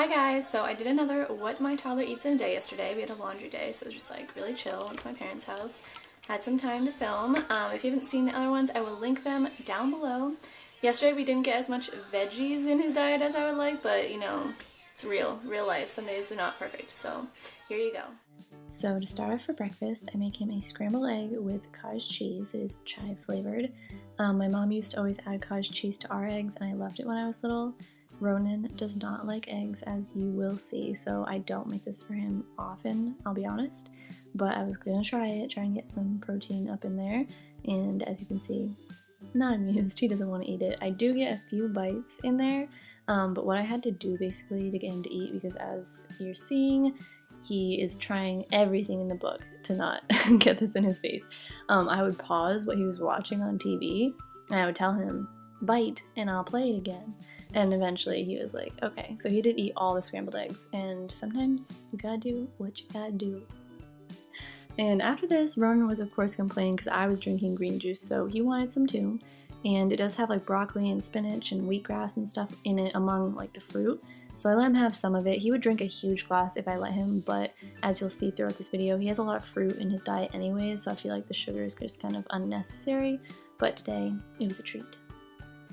Hi guys, so I did another what my toddler eats in a day yesterday. We had a laundry day, so it was just like really chill. Went to my parents' house, had some time to film. If you haven't seen the other ones, I will link them down below. Yesterday we didn't get as much veggies in his diet as I would like, but you know, it's real life. Some days they're not perfect, so here you go. So to start off for breakfast, I make him a scrambled egg with cottage cheese. It is chive flavored. My mom used to always add cottage cheese to our eggs, and I loved it when I was little. Ronan does not like eggs, as you will see, so I don't make this for him often, I'll be honest. But I was gonna try and get some protein up in there, and as you can see, not amused. He doesn't want to eat it. I do get a few bites in there, but what I had to do basically to get him to eat, because as you're seeing, he is trying everything in the book to not get this in his face. I would pause what he was watching on TV, and I would tell him, bite, and I'll play it again. And eventually he was like, okay. So he did eat all the scrambled eggs, and sometimes you gotta do what you gotta do. And after this, Ronan was of course complaining because I was drinking green juice, so he wanted some too. And it does have like broccoli and spinach and wheatgrass and stuff in it among like the fruit. So I let him have some of it. He would drink a huge glass if I let him, but as you'll see throughout this video, he has a lot of fruit in his diet anyways, so I feel like the sugar is just kind of unnecessary. But today, it was a treat.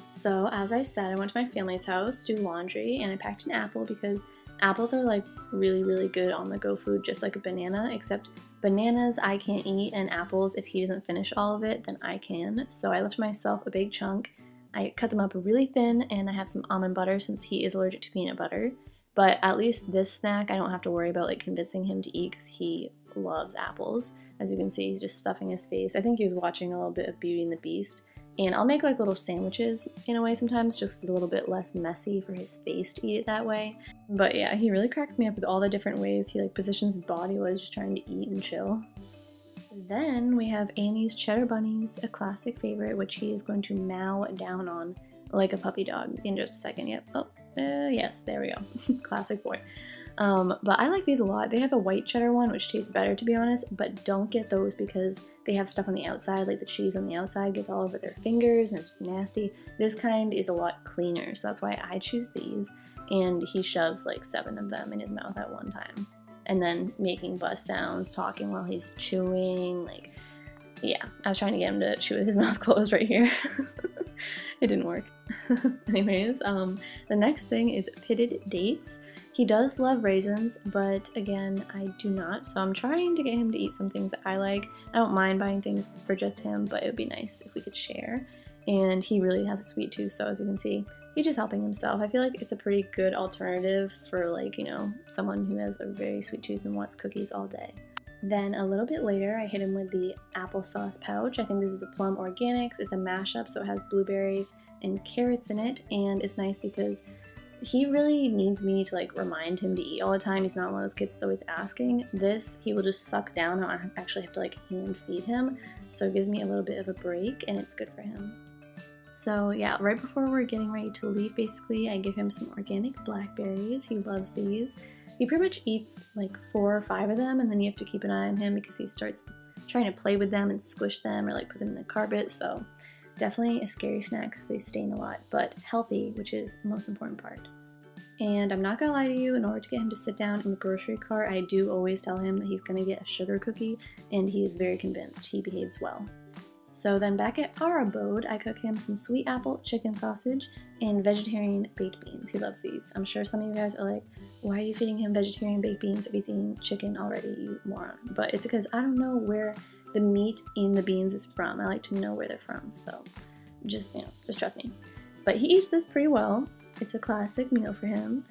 So as I said, I went to my family's house to do laundry, and I packed an apple because apples are like really good on the go food, just like a banana, except bananas I can't eat, and apples, if he doesn't finish all of it, then I can. So I left myself a big chunk. I cut them up really thin, and I have some almond butter since he is allergic to peanut butter. But at least this snack I don't have to worry about like convincing him to eat because he loves apples. As you can see, he's just stuffing his face. I think he was watching a little bit of Beauty and the Beast. And I'll make like little sandwiches in a way sometimes, just a little bit less messy for his face to eat it that way. But yeah, he really cracks me up with all the different ways he like positions his body while he's just trying to eat and chill. Then we have Annie's Cheddar Bunnies, a classic favorite, which he is going to mow down on like a puppy dog in just a second. Yep. Oh, yes, there we go. Classic boy. But I like these a lot. They have a white cheddar one, which tastes better to be honest, but don't get those because they have stuff on the outside, like the cheese on the outside gets all over their fingers and it's just nasty. This kind is a lot cleaner, so that's why I choose these. And he shoves like 7 of them in his mouth at one time. And then making buzz sounds, talking while he's chewing, like, yeah. I was trying to get him to chew with his mouth closed right here. It didn't work. Anyways, the next thing is pitted dates. He does love raisins, but again, I do not, so I'm trying to get him to eat some things that I like. I don't mind buying things for just him, but it would be nice if we could share. And he really has a sweet tooth, so as you can see, he's just helping himself. I feel like it's a pretty good alternative for like, you know, someone who has a very sweet tooth and wants cookies all day. Then a little bit later, I hit him with the applesauce pouch. I think this is the Plum Organics. It's a mashup, so it has blueberries and carrots in it, and it's nice because he really needs me to like remind him to eat all the time. He's not one of those kids that's always asking. This, he will just suck down. I don't actually have to like hand feed him, so it gives me a little bit of a break, and it's good for him. So yeah, right before we're getting ready to leave, basically, I give him some organic blackberries. He loves these. He pretty much eats like 4 or 5 of them, and then you have to keep an eye on him because he starts trying to play with them and squish them or like put them in the carpet. So definitely a scary snack because they stain a lot, but healthy, which is the most important part. And I'm not gonna lie to you, in order to get him to sit down in the grocery cart, I do always tell him that he's gonna get a sugar cookie, and he is very convinced. He behaves well. So then back at our abode, I cook him some sweet apple chicken sausage and vegetarian baked beans. He loves these. I'm sure some of you guys are like, why are you feeding him vegetarian baked beans if he's eating chicken already, you moron? But it's because I don't know where the meat in the beans is from. I like to know where they're from, so just, you know, just trust me. But he eats this pretty well. It's a classic meal for him.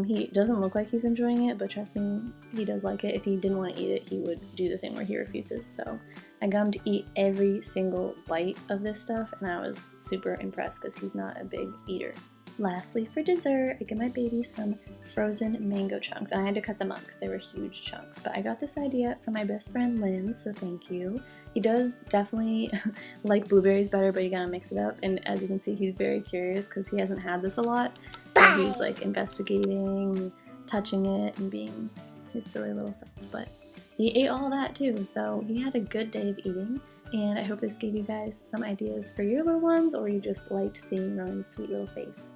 He doesn't look like he's enjoying it, but trust me, he does like it. If he didn't want to eat it, he would do the thing where he refuses. So I got him to eat every single bite of this stuff, and I was super impressed because he's not a big eater. Lastly, for dessert, I give my baby some frozen mango chunks. And I had to cut them up because they were huge chunks, but I got this idea from my best friend Lynn, so thank you. He does definitely like blueberries better, but you gotta mix it up. And as you can see, he's very curious because he hasn't had this a lot. So he's like investigating, touching it, and being his silly little self. But he ate all that too, so he had a good day of eating. And I hope this gave you guys some ideas for your little ones, or you just liked seeing Ronan's sweet little face.